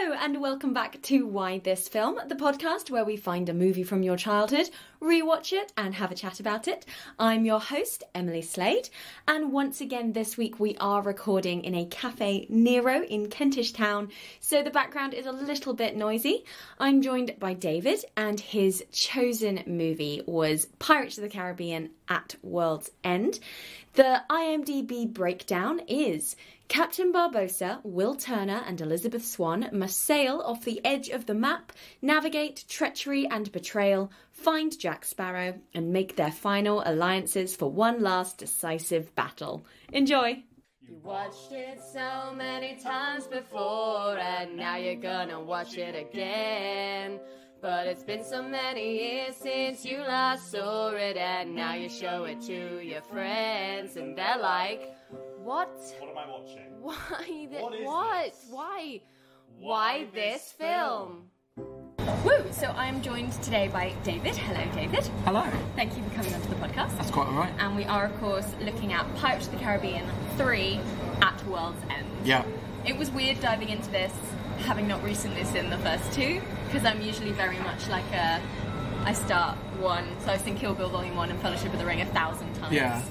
Hello and welcome back to Why This Film, the podcast where we find a movie from your childhood, rewatch it and have a chat about it. I'm your host, Emily Slade, and once again this week we are recording in a Cafe Nero in Kentish Town, so the background is a little bit noisy. I'm joined by David, and his chosen movie was Pirates of the Caribbean at World's End. The IMDb breakdown is: Captain Barbossa, Will Turner and Elizabeth Swann must sail off the edge of the map, navigate treachery and betrayal, find Jack Sparrow, and make their final alliances for one last decisive battle. Enjoy! You watched it so many times before, and now you're gonna watch it again. But it's been so many years since you last saw it, and now you show it to your friends, and they're like, What am I watching? Why this film? Woo! So I'm joined today by David. Hello, David. Hello. Thank you for coming onto the podcast. That's quite alright. And we are, of course, looking at Pirates of the Caribbean 3 at World's End. Yeah. It was weird diving into this, having not recently seen the first two, because I'm usually very much like I start one, so I've seen Kill Bill Volume 1 and Fellowship of the Ring 1,000 times. Yeah.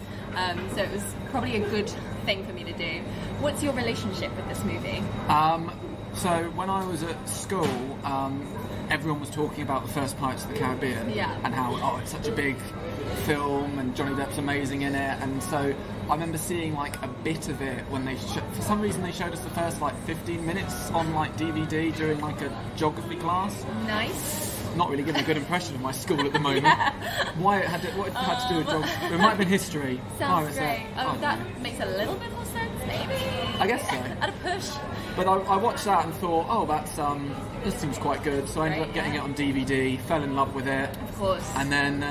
So it was probably a good thing for me to do. What's your relationship with this movie? So when I was at school, everyone was talking about the first Pirates of the Caribbean, and how, it's such a big film and Johnny Depp's amazing in it, and so I remember seeing like a bit of it when they for some reason they showed us the first like 15 minutes on like DVD during like a geography class. Nice. Not really giving a good impression of my school at the moment. What it had to do with geography? It might have been history. Sounds great. That makes a little bit more sense, maybe. I guess so. At a push. But I watched that and thought, that's this seems quite good. So I ended up getting it on DVD, fell in love with it. Of course. And then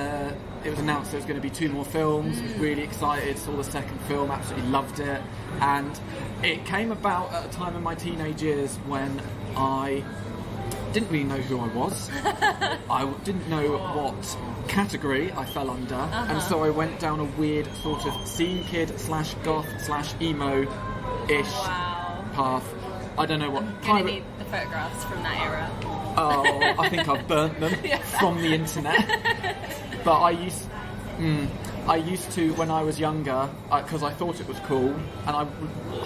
it was announced there was going to be 2 more films. Was really excited, saw the second film, absolutely loved it. And it came about at a time in my teenage years when I didn't really know who I was. I didn't know what category I fell under, and so I went down a weird sort of scene kid / goth / emo-ish path. I don't know what. I'm gonna need the photographs from that era. Oh, I think I've burnt them from the internet. But I used to, when I was younger, because I thought it was cool, and I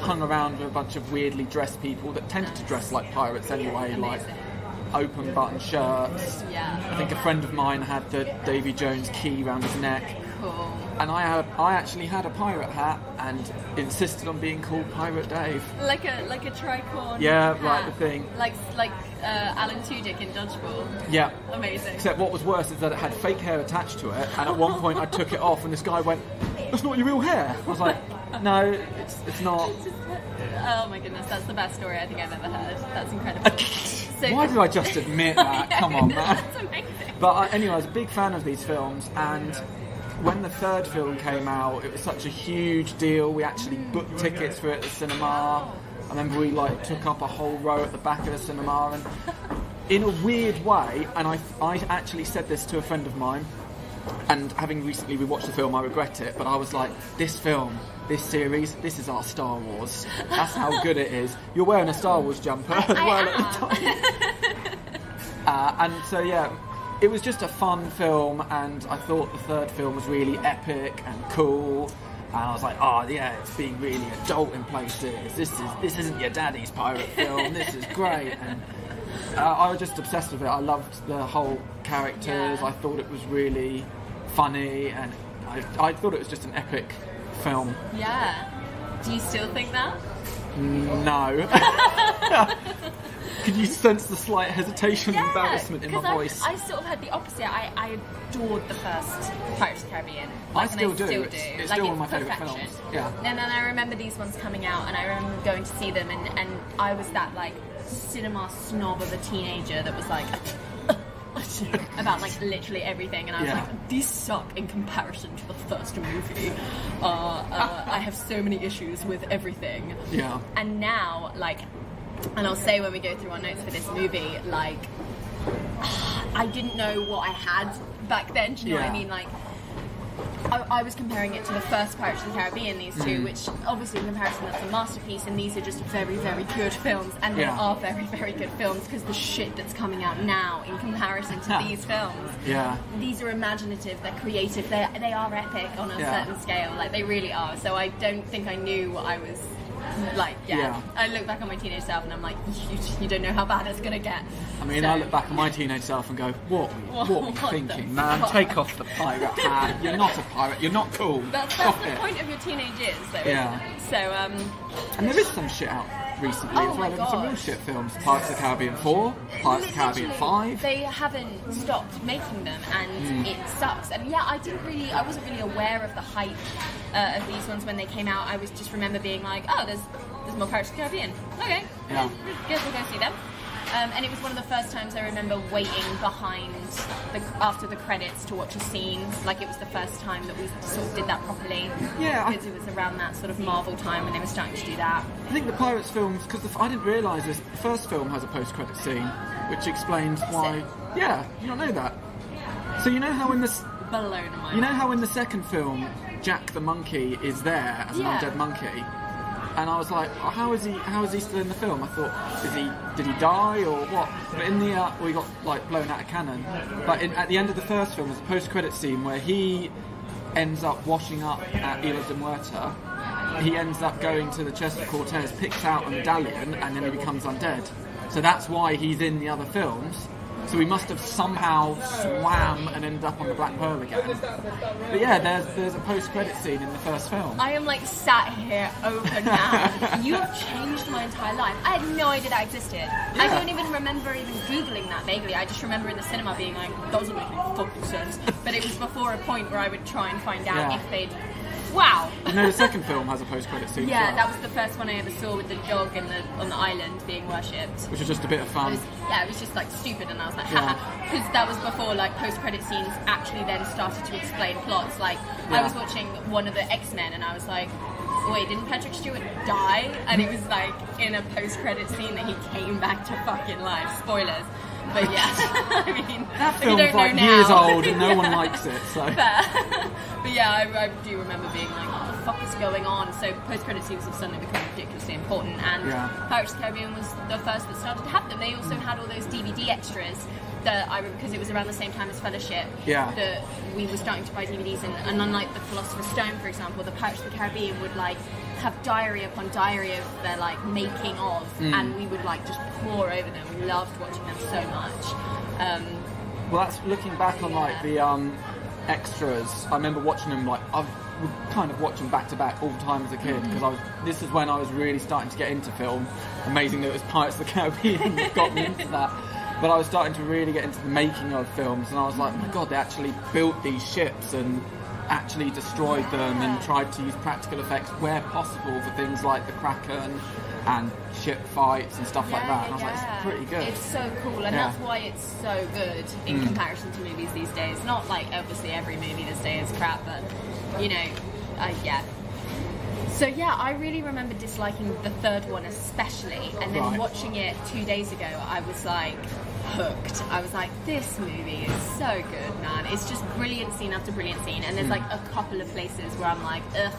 hung around with a bunch of weirdly dressed people that tended to dress like pirates anyway. Amazing. Like open button shirts. Yeah. I think a friend of mine had the Davy Jones key around his neck. Cool. And I actually had a pirate hat and insisted on being called Pirate Dave. Like a tricorn. Yeah, hat. right, the thing. Like Alan Tudyk in Dodgeball. Yeah. Amazing. Except what was worse is that it had fake hair attached to it, and at one point I took it off and this guy went, "That's not your real hair." I was like, "No, it's not." Oh my goodness, that's the best story I think I've ever heard. That's incredible. So why did I just admit that? Come on, man. That's amazing. But anyway, I was a big fan of these films, and when the third film came out, it was such a huge deal. We actually booked tickets for it at the cinema. I remember we took up a whole row at the back of the cinema, and in a weird way, and I actually said this to a friend of mine, and having recently rewatched the film, I regret it, but I was like, this film, this series, this is our Star Wars. That's how good it is. You're wearing a Star Wars jumper as well at the time. And so, yeah, it was just a fun film, and I thought the third film was really epic and cool. And I was like, it's being really adult in places. This isn't your daddy's pirate film. This is great. And I was just obsessed with it. I loved the whole characters. I thought it was really funny, and I thought it was just an epic film. Yeah. Do you still think that? No. Could you sense the slight hesitation and embarrassment in my voice? I sort of had the opposite. I adored the first Pirates of the Caribbean. I still do. It's still one of my favourite films. Yeah. And then I remember these ones coming out, and I remember going to see them, and I was that like cinema snob of a teenager that was like about like literally everything, and I was like, these suck in comparison to the first movie. I have so many issues with everything. Yeah. And now, like, and I'll say when we go through our notes for this movie, like, I didn't know what I had back then. Do you know what I mean? Like, I was comparing it to the first Pirates of the Caribbean, these two, which obviously in comparison that's a masterpiece, and these are just very, very good films, and they are very, very good films because the shit that's coming out now in comparison to these films, these are imaginative, they're creative, they are epic on a certain scale, like they really are. So I don't think I knew what I was like. I look back on my teenage self and I'm like, you don't know how bad it's gonna get. I mean, I look back on my teenage self and go, what were you thinking, man? Take off the pirate hat. You're not a pirate. You're not cool. That's the point of your teenage years, though. So and there is some shit out recently as well. There's some real shit films. Pirates of the Caribbean 4, Pirates of the Caribbean 5. They haven't stopped making them, and it sucks. And I wasn't really aware of the hype of these ones when they came out. I was just remember being like, oh, there's more Pirates of the Caribbean. Okay, guess we'll go see them. And it was one of the first times I remember waiting behind after the credits to watch a scene. Like it was the first time that we sort of did that properly. Because it was around that sort of Marvel time when they were starting to do that. I think the Pirates films, because I didn't realise this, the first film has a post-credit scene, which explains why. Yeah, you don't know that. So you know how in this. Blown my You know how in the second film, Jack the monkey is there as an undead monkey? And I was like, oh, how is he still in the film? I thought, did he die or what? But in the he got like blown out of cannon. But at the end of the first film, there's a post-credit scene where he ends up washing up at Isla de Muerta. He ends up going to the chest of Cortez, picks out a medallion, and then he becomes undead. So that's why he's in the other films. So we must have somehow swam and ended up on the Black Pearl again. But yeah, there's a post-credit scene in the first film. I am like sat here open now. You have changed my entire life. I had no idea that existed. I don't even remember even Googling that vaguely. I just remember in the cinema being like, doesn't make any fucking sense. But it was before a point where I would try and find out if they'd... Wow! You know, the second film has a post-credit scene. Yeah, that was the first one I ever saw with the dog on the island being worshipped. Which was just a bit of fun. It was just like stupid, and I was like, haha. Because that was before like post-credit scenes actually then started to explain plots. Like, I was watching one of the X-Men, and I was like, wait, didn't Patrick Stewart die? And it was like in a post-credit scene that he came back to fucking life. Spoilers. But yeah, I mean, that film's like years old and no one likes it. So. But yeah, I do remember being like, what the fuck is going on? So post-credit scenes have suddenly become ridiculously important, and Pirates of the Caribbean was the first that started to have them. They also had all those DVD extras that because it was around the same time as Fellowship. That we were starting to buy DVDs, and unlike the Philosopher's Stone, for example, the Pirates of the Caribbean would like have diary upon diary of their like making of, and we would like just pour over them. We loved watching them so much. Well, that's looking back on like the extras. I remember watching them like I would kind of watch them back to back all the time as a kid because this is when I was really starting to get into film. Amazing that it was Pirates of the Caribbean that got me into that. But I was starting to really get into the making of films, and I was like, oh my god, they actually built these ships and actually destroyed them and tried to use practical effects where possible for things like the Kraken and ship fights and stuff like that. And I was like, it's pretty good. It's so cool, and that's why it's so good in comparison to movies these days. Not like obviously every movie this day is crap, but you know, So yeah, I really remember disliking the third one especially, and then watching it 2 days ago, I was like hooked. I was like, this movie is so good, man. It's just brilliant scene after brilliant scene, and there's like a couple of places where I'm like, ugh.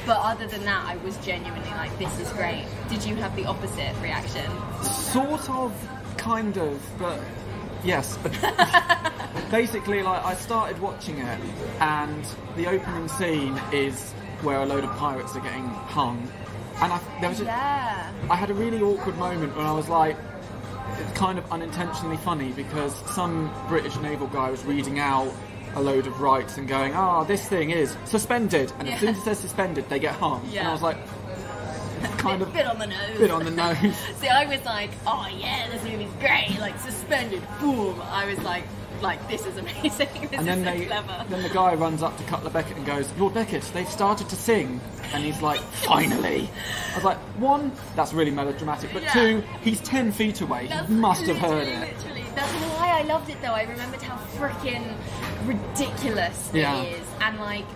But other than that, I was genuinely like, this is great. Did you have the opposite reaction? Sort of, kind of, but yes. Basically, like I started watching it, and the opening scene is where a load of pirates are getting hung, and I had a really awkward moment when I was like, it's kind of unintentionally funny because some British naval guy was reading out a load of rights and going, this thing is suspended, and as soon as it says suspended they get hung, and I was like, kind of bit on the nose. See, I was like, oh yeah, this movie's great, like suspended, boom. I was like, this is amazing. This and then is so clever. Then the guy runs up to Cutler Beckett and goes, Lord Beckett, they've started to sing. And he's like, finally. I was like, one, that's really melodramatic, but two, he's 10 feet away. He must have heard it. Literally. That's why I loved it though. I remembered how freaking ridiculous it is. And like,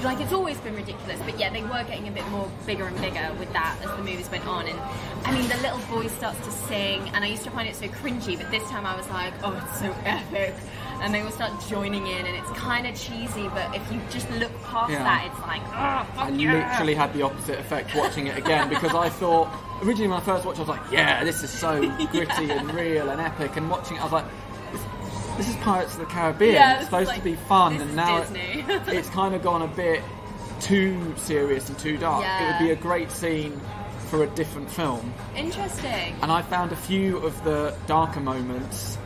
like, it's always been ridiculous, but yeah, they were getting a bit more bigger and bigger with that as the movies went on. And I mean, the little boy starts to sing, and I used to find it so cringy, but this time I was like, oh, it's so epic. And they all start joining in, and it's kind of cheesy, but if you just look past that, it's like, oh, fuck I literally had the opposite effect watching it again, because I thought, originally when I first watched it, I was like, yeah, this is so gritty and real and epic, and watching it, I was like, this is Pirates of the Caribbean. It's supposed to be fun, and now it's kind of gone a bit too serious and too dark. It would be a great scene for a different film. Interesting. And I found a few of the darker moments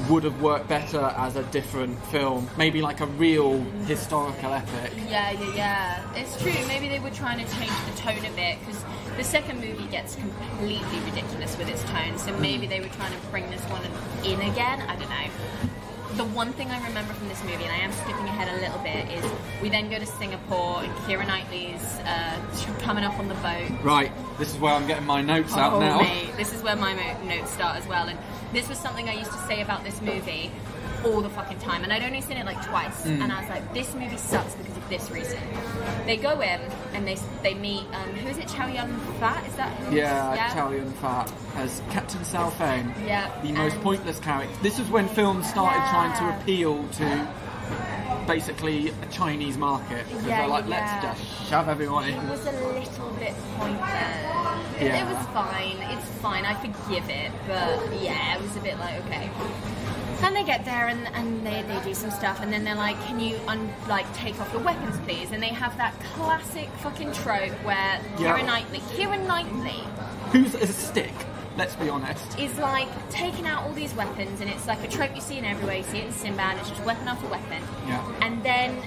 would have worked better as a different film, maybe like a real historical epic. Yeah. It's true. Maybe they were trying to change the tone a bit, because the second movie gets completely ridiculous with its tone. So maybe they were trying to bring this one in again. I don't know. The one thing I remember from this movie, and I am skipping ahead a little bit, is we then go to Singapore and Keira Knightley's coming up on the boat. Right, this is where I'm getting my notes out now. Mate, this is where my notes start as well. And this was something I used to say about this movie all the fucking time. And I'd only seen it like twice. And I was like, this movie sucks because of this reason. They go in and they meet, who is it, Chow Yun-fat? Is that who? Yeah, Chow Yun-fat as Captain Southane. Yeah. The most pointless character. This is when films started trying to appeal to basically a Chinese market. Because they're like, let's just shove everyone in. It was a little bit pointless. It was fine. It's fine. I forgive it. But yeah, it was a bit like, okay. And they get there and they do some stuff, and then they're like, can you take off your weapons please? And they have that classic fucking trope where Keira Knightley, who's a stick, let's be honest, is like taking out all these weapons, and it's like a trope you see in everywhere. You see it in Sinbad, it's just weapon after weapon. Yeah. And then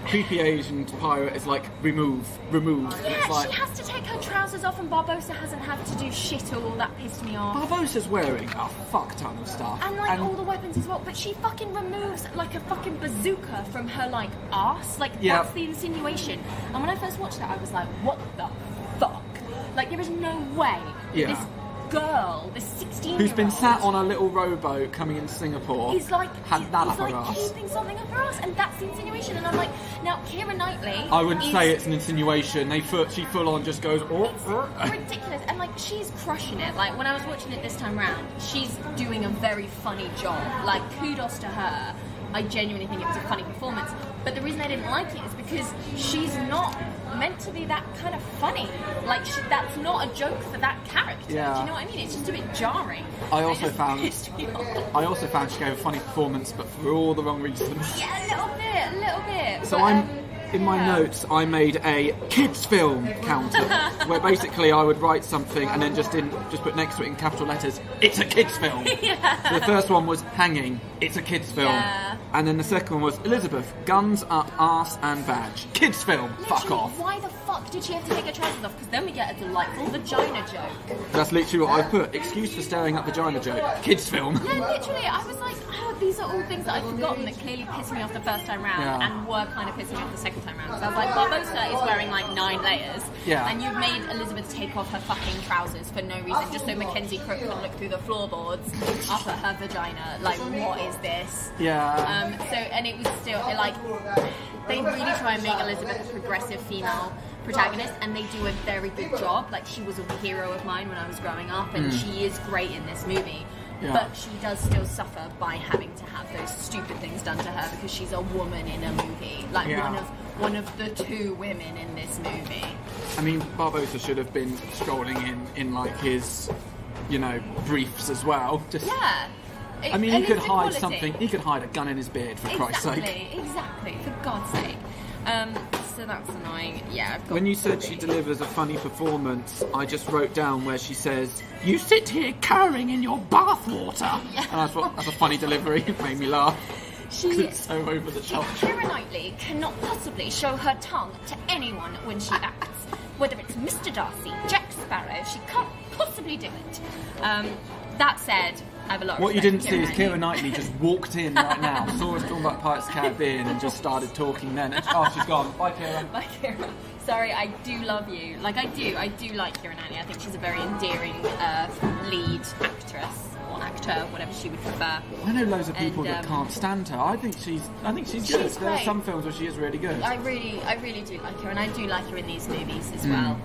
creepy Asian pirate is like, remove. Yeah, it's like, she has to take her trousers off, and Barbossa hasn't had to do shit all. That pissed me off. Barbossa's wearing a fuck ton of stuff. And all the weapons as well, but she fucking removes like a fucking bazooka from her like arse. Like, that's the insinuation. And when I first watched that, I was like, what the fuck? Like, there is no way this girl, this 16-year-old who's been sat on a little rowboat coming into Singapore, he's like had that up her ass. Keeping something up her ass, and that's the insinuation. And I'm like, now Keira Knightley, I wouldn't say it's an insinuation. She full on just goes, it's ridiculous, and like she's crushing it. Like when I was watching it this time round, she's doing a very funny job. Like, kudos to her. I genuinely think it was a funny performance. But the reason I didn't like it is because she's not meant to be that kind of funny. Like, that's not a joke for that character. Yeah. Do you know what I mean? It's just a bit jarring. I also found she gave a funny performance, but for all the wrong reasons. Yeah, a little bit. So but, in my notes, I made a kids film counter, where basically I would write something and then just put next to it in capital letters, it's a kids film. Yeah. So the first one was Hanging, it's a kids film. Yeah. And then the second one was Elizabeth, Guns Up Arse and Badge, kids film. Literally, fuck off. Why the fuck did she have to take her trousers off? Because then we get a delightful vagina joke. That's literally what I put. Excuse for staring at vagina joke. Kids film. Yeah, literally. I was like, oh, these are all things that I'd forgotten that clearly pissed me off the first time round and were kind of pissing me off the second time round. So I was like, Barbossa is wearing like 9 layers. Yeah. And you've made Elizabeth take off her fucking trousers for no reason, just so Mackenzie Crook can look through the floorboards up at her vagina. Like, what is this? Yeah. And it was still, like, they really try and make Elizabeth a progressive female protagonist, and they do a very good job. Like, she was a hero of mine when I was growing up, and she is great in this movie. Yeah. But she does still suffer by having to have those stupid things done to her because she's a woman in a movie. Like, one of the 2 women in this movie. I mean, Barbossa should have been strolling in like his, briefs as well. I mean, he could hide something. He could hide a gun in his beard, for Christ's sake. Exactly, for God's sake. So that's annoying. Yeah. When you said she delivers a funny performance, I just wrote down where she says, "You sit here cowering in your bathwater." Yeah. And that's a funny delivery. It made me laugh. It's so over the top. Keira Knightley cannot possibly show her tongue to anyone when she acts. Whether it's Mr. Darcy, Jack Sparrow, she can't possibly do it. That said, I have a lot of What you didn't see is Knightley. Keira Knightley just walked in right now, saw us talking about Pirates of the Caribbean and just started talking then. And, she's gone. Bye, Keira. Bye, Keira. Sorry, I do love you. Like, I do like Keira Knightley. I think she's a very endearing lead actress or actor, whatever she would prefer. I know loads of people that can't stand her. I think she's good. There are some films where she is really good. I really do like her, and I do like her in these movies as well.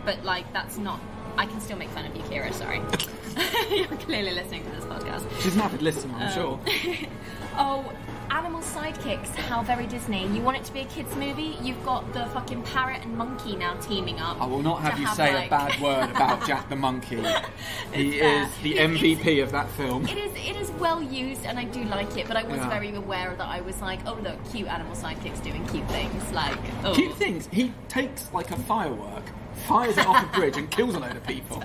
But like that's not. I can still make fun of you, Kira. Sorry. You're clearly listening to this podcast. She's an avid listener, I'm sure. Oh, animal sidekicks. How very Disney. You want it to be a kids' movie? You've got the fucking parrot and monkey now teaming up. I will not have you say a bad word about Jack the monkey. He is the MVP of that film. It is well used, and I do like it. But I was very aware that I was like, oh look, cute animal sidekicks doing cute things. Like cute things. He takes like a firework, fires it off a bridge, and kills a load of people.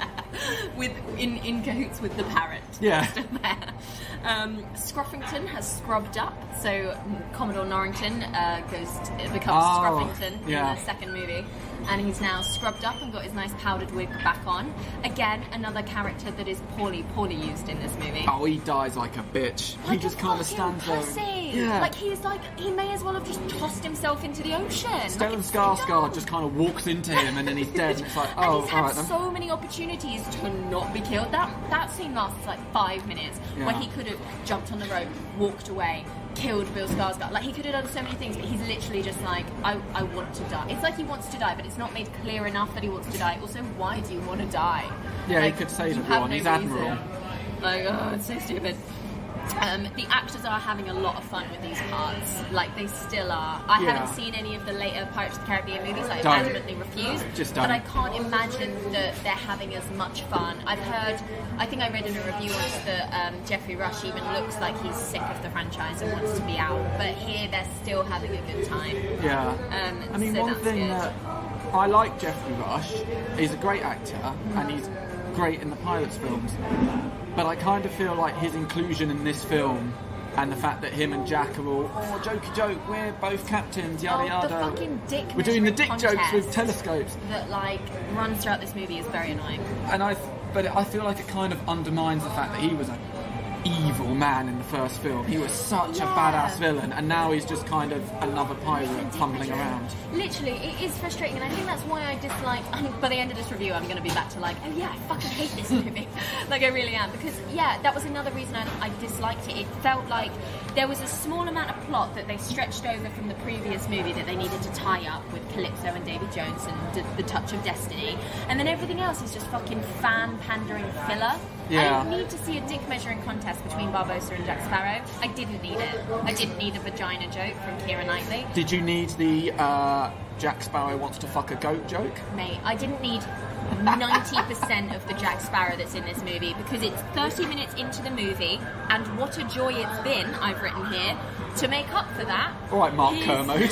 In cahoots with the parrot. Yeah. Still there. Scruffington has scrubbed up, so Commodore Norrington becomes Scruffington in the second movie, and he's now scrubbed up and got his nice powdered wig back on. Again, another character that is poorly used in this movie. Oh, he dies like a bitch. Like he just kind of stands there. Yeah. Like he may as well have just tossed himself into the ocean. Stellan Skarsgård just kind of walks into him and then he's dead, and it's like, oh, and he's had so many opportunities to not be killed. That scene lasts like 5 minutes, where he could have jumped on the rope, walked away, killed Bill Skarsgård. Like, he could have done so many things, but he's literally just like, I want to die. It's like he wants to die, but it's not made clear enough that he wants to die. Also, why do you want to die? Yeah, like, he could save everyone. He's Admiral. Like, oh, it's so stupid. The actors are having a lot of fun with these parts. Like, they still are. I haven't seen any of the later Pirates of the Caribbean movies. I adamantly refuse. But I can't imagine that they're having as much fun. I think I read in a review once that Jeffrey Rush even looks like he's sick of the franchise and wants to be out. But here, they're still having a good time. Yeah. I mean, one thing that I like Jeffrey Rush, he's a great actor, and he's great in the Pirates films. But I kind of feel like his inclusion in this film, and the fact that him and Jack are all, jokey joke, we're both captains, yada yada. The fucking dick we're doing the dick jokes with telescopes. That like runs throughout this movie is very annoying. But I feel like it kind of undermines the fact that he was an evil man in the first film. He was such a badass villain, and now he's just kind of another pirate fumbling around. Literally, it is frustrating, and I think that's why I dislike. I think by the end of this review, I'm going to be back to like, oh yeah, I fucking hate this movie. Like, I really am, because that was another reason I disliked it. It felt like there was a small amount of plot that they stretched over from the previous movie that they needed to tie up with Calypso and Davy Jones and the touch of destiny, and then everything else is just fucking fan pandering filler. Yeah. I didn't need to see a dick measuring contest between Barbossa and Jack Sparrow. I didn't need it. I didn't need a vagina joke from Keira Knightley. Did you need the Jack Sparrow wants to fuck a goat joke? Mate, I didn't need 90% of the Jack Sparrow that's in this movie, because it's 30 minutes into the movie, and what a joy it's been, I've written here, to make up for that. Alright, Mark Kermode.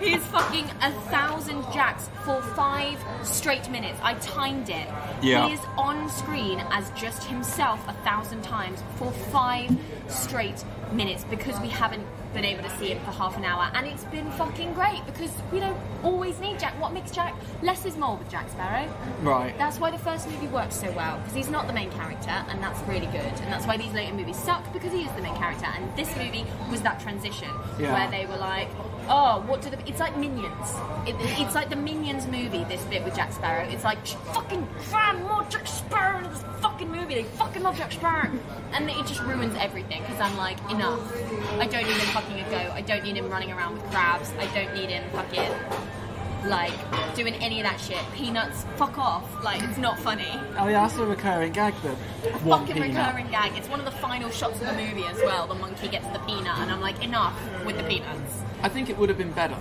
He's fucking 1,000 Jacks for 5 straight minutes. I timed it. Yeah. He is on screen as just himself 1,000 times for 5 straight minutes, because we haven't been able to see him for half an hour, and it's been fucking great, because we don't always need Jack. What makes Jack? Less is more with Jack Sparrow. Right. That's why the first movie works so well, because he's not the main character, and that's really good. And that's why these later movies suck, because he is the main character. And this movie was that transition where they were like, oh, what do it's like Minions. It's like the Minions movie, this bit with Jack Sparrow. It's like, fucking cram more Jack Sparrow into this fucking movie. They fucking love Jack Sparrow. And it just ruins everything, because I'm like, enough. I don't need him fucking a goat. I don't need him running around with crabs. I don't need him fucking, like, doing any of that shit. Peanuts, fuck off. Like, it's not funny. Oh yeah, that's a recurring gag, the fucking recurring gag. It's one of the final shots of the movie as well. The monkey gets the peanut, and I'm like, enough with the peanuts. I think it would have been better.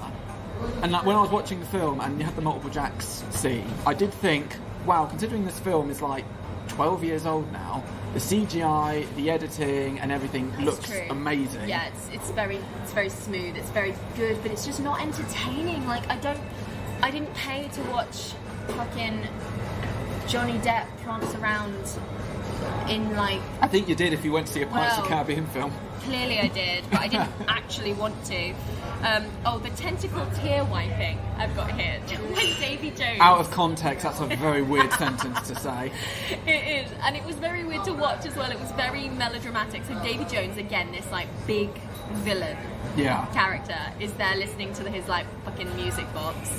And like, when I was watching the film and you had the multiple Jacks scene, I did think, wow, considering this film is like 12 years old now, the CGI, the editing and everything looks amazing. Yeah, it's very smooth, it's very good, but it's just not entertaining. Like, I didn't pay to watch fucking Johnny Depp prance around in, like... I think you did if you went to see a Pirates of the Caribbean film. Clearly I did, but I didn't actually want to. The tentacle tear wiping I've got here. When Davy Jones... Out of context, that's a very weird sentence to say. It is, and it was very weird to watch as well. It was very melodramatic. So Davy Jones, again, this like big villain character, is there listening to his like fucking music box.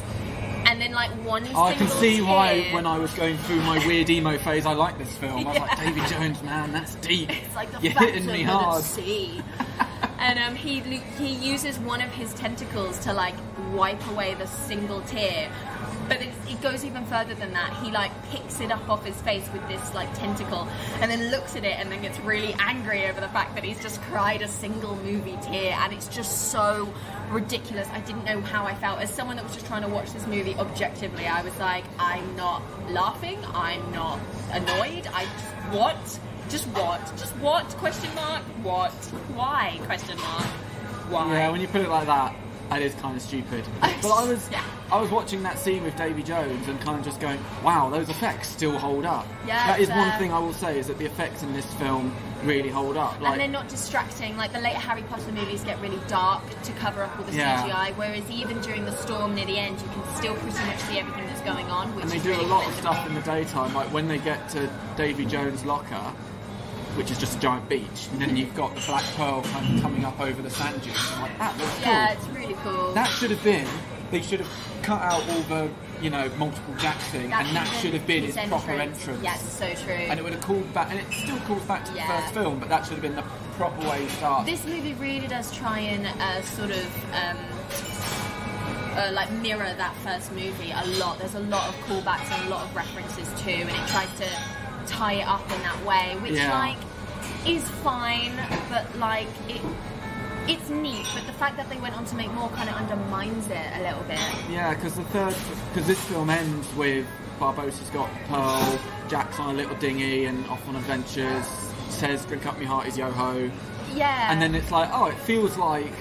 and then like one I can see tear. why when I was going through my weird emo phase, I liked this film. I was like, Davy Jones, man, that's deep. It's like the You're hitting me hard. Of the sea. And he uses one of his tentacles to like wipe away the single tear. But it goes even further than that. He like picks it up off his face with this like tentacle, and then looks at it, and then gets really angry over the fact that he's just cried a single movie tear, and it's just so ridiculous. I didn't know how I felt as someone that was just trying to watch this movie objectively. I was like, I'm not laughing, I'm not annoyed. Just what? Question mark. What? Why? Question mark. Why? Yeah, when you put it like that, it is kind of stupid. But I was watching that scene with Davy Jones and kind of just going, wow, those effects still hold up. Yeah, that is one thing I will say, is that the effects in this film really hold up. And they're not distracting. Like the later Harry Potter movies get really dark to cover up all the CGI, whereas even during the storm near the end, you can still pretty much see everything that's going on. Which and they is do really a lot of stuff in the daytime, like when they get to Davy Jones' locker, which is just a giant beach, and then you've got the Black Pearl kind of coming up over the sand dunes. I'm like, that looks cool. Yeah, it's really cool. That should have been, they should have cut out all the, multiple Jack thing, and that should have been his proper entrance. Yes, so true. And it would have called back, and it still calls back to the first film, but that should have been the proper way to start. This movie really does try and sort of like mirror that first movie a lot. There's a lot of callbacks and a lot of references too, and it tries to tie it up in that way, which like is fine, but like it's neat, but the fact that they went on to make more kind of undermines it a little bit. Yeah, because this film ends with Barbossa's got Pearl, Jack's on a little dinghy and off on adventures, says drink up me heart is yo-ho. Yeah. And then it's like, oh, it feels like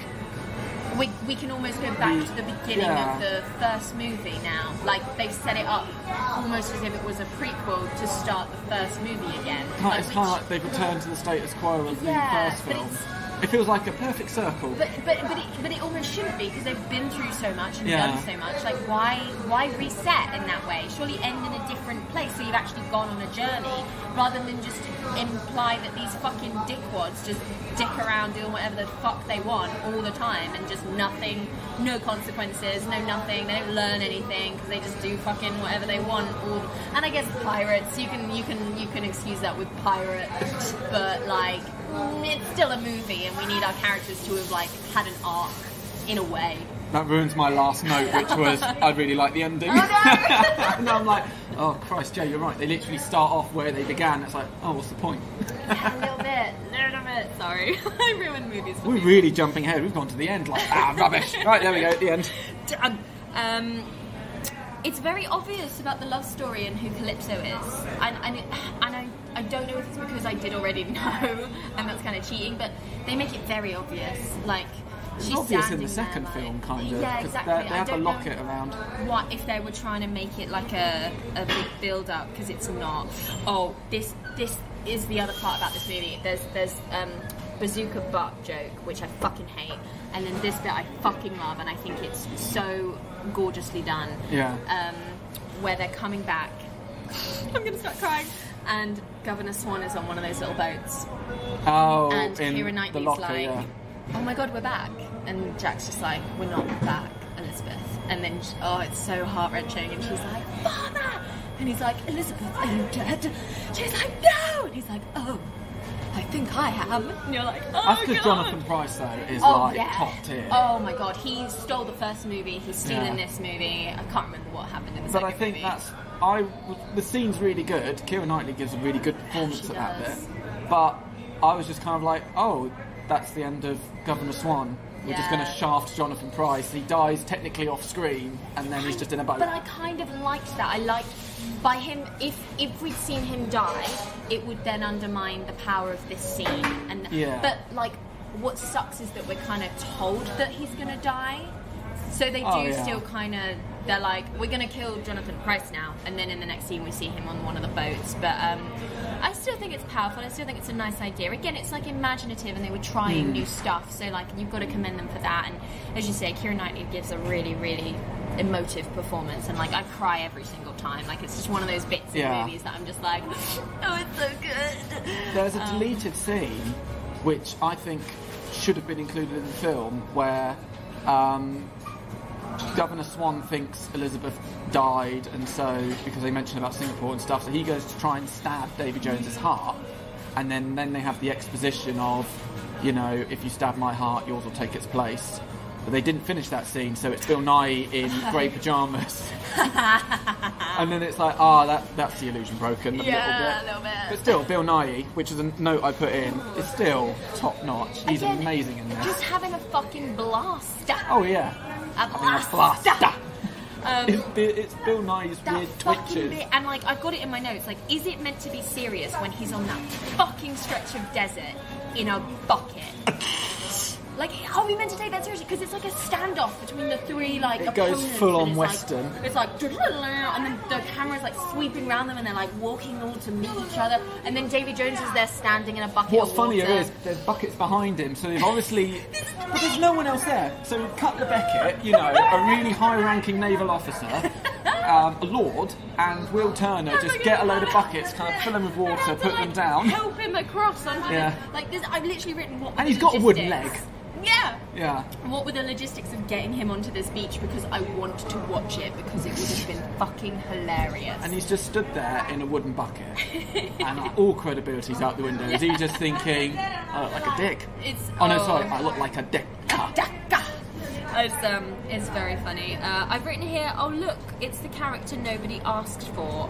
we can almost go back to the beginning of the first movie now. Like, they've set it up almost as if it was a prequel to start the first movie again. It's kind of like they've returned to the status quo of the first film. It feels like a perfect circle. But it almost shouldn't be, because they've been through so much and done so much. Like, why reset in that way? Surely end in a different place so you've actually gone on a journey, rather than just imply that these fucking dickwads just dick around doing whatever the fuck they want all the time, and just nothing, no consequences, no nothing. They don't learn anything because they just do fucking whatever they want. And I guess pirates, you can excuse that with pirates, but like, it's still a movie, and we need our characters to have like had an arc in a way. That ruins my last note, which was I really like the ending. Oh, no. And I'm like, oh Christ, Jay, you're right. They literally start off where they began. It's like, oh, what's the point? Yeah, a little bit. Sorry, I ruined movies. We're really jumping ahead. We've gone to the end. Like, rubbish. Right, there we go. At the end. Done. It's very obvious about the love story and who Calypso is, and I don't know if it's because I did already know, and that's kind of cheating, but they make it very obvious. Like, it's she's obvious in the standing second there, film, kind of. Yeah, exactly. They have a locket around. What if they were trying to make it like a big build-up? Because it's not. Oh, this is the other part about this movie. There's bazooka butt joke, which I fucking hate, and then this bit I fucking love, and I think it's so gorgeously done. Yeah. Where they're coming back. I'm gonna start crying. And Governor Swan is on one of those little boats. Oh, and in Keira Knightley's the locker, like, oh my god, we're back. And Jack's just like, we're not back, Elizabeth. And then, it's so heart-wrenching. And she's like, Father! And he's like, Elizabeth, are you dead? She's like, no! And he's like, oh, I think I am. And you're like, oh That's because god. Jonathan Pryce, though, is top tier. Oh my god, he stole the first movie, he's stealing this movie. I can't remember what happened in the second movie. But I think the scene's really good. Keira Knightley gives a really good performance at that bit. But I was just kind of like, oh, that's the end of Governor Swan. We're just going to shaft Jonathan Pryce. He dies technically off screen, and then he's just in a boat. But I kind of liked that. I liked by him. If we'd seen him die, it would then undermine the power of this scene. And but like, what sucks is that we're kind of told that he's going to die. So they do still kind of. They're like, we're going to kill Jonathan Pryce now, and then in the next scene we see him on one of the boats. But I still think it's powerful. I still think it's a nice idea. Again, it's like imaginative, and they were trying new stuff. So like, you've got to commend them for that. And as you say, Keira Knightley gives a really, really emotive performance, and like, I cry every single time. Like, it's just one of those bits in movies that I'm just like, oh, it's so good. There's a deleted scene which I think should have been included in the film where Governor Swan thinks Elizabeth died, and so, because they mention about Singapore and stuff, so he goes to try and stab Davy Jones's heart, and then they have the exposition of, you know, if you stab my heart, yours will take its place. But they didn't finish that scene, so it's Bill Nighy in grey pyjamas. And then it's like, that's the illusion broken a little bit. But still, Bill Nighy, which is a note I put in, is still top notch. He's amazing in this. Just having a fucking blast. Oh yeah. A blast. It's Bill Nighy's weird twitches. And like, I've got it in my notes, like, is it meant to be serious when he's on that fucking stretch of desert in a bucket? Like, are we meant to take that seriously? Because it's like a standoff between the three, like, it goes full on Western. It's like, and then the camera's like sweeping around them, and they're like walking all to meet each other. And then Davy Jones is there standing in a bucket. What's of water. funnier is there's buckets behind him, so they've obviously, but there's no one else there. So Cutler Beckett, you know, a really high-ranking naval officer, a lord, and Will Turner just get a load of buckets, kind of fill them with water, put them down, help him across onto like this. I've literally written what. And he's got a wooden leg. Yeah. What were the logistics of getting him onto this beach? Because I want to watch it, because it would have been fucking hilarious. And he's just stood there in a wooden bucket, and all credibility's out the window. Is he just thinking, I look like a dick? I look like a dick. It's very funny. I've written here, oh look, it's the character nobody asked for.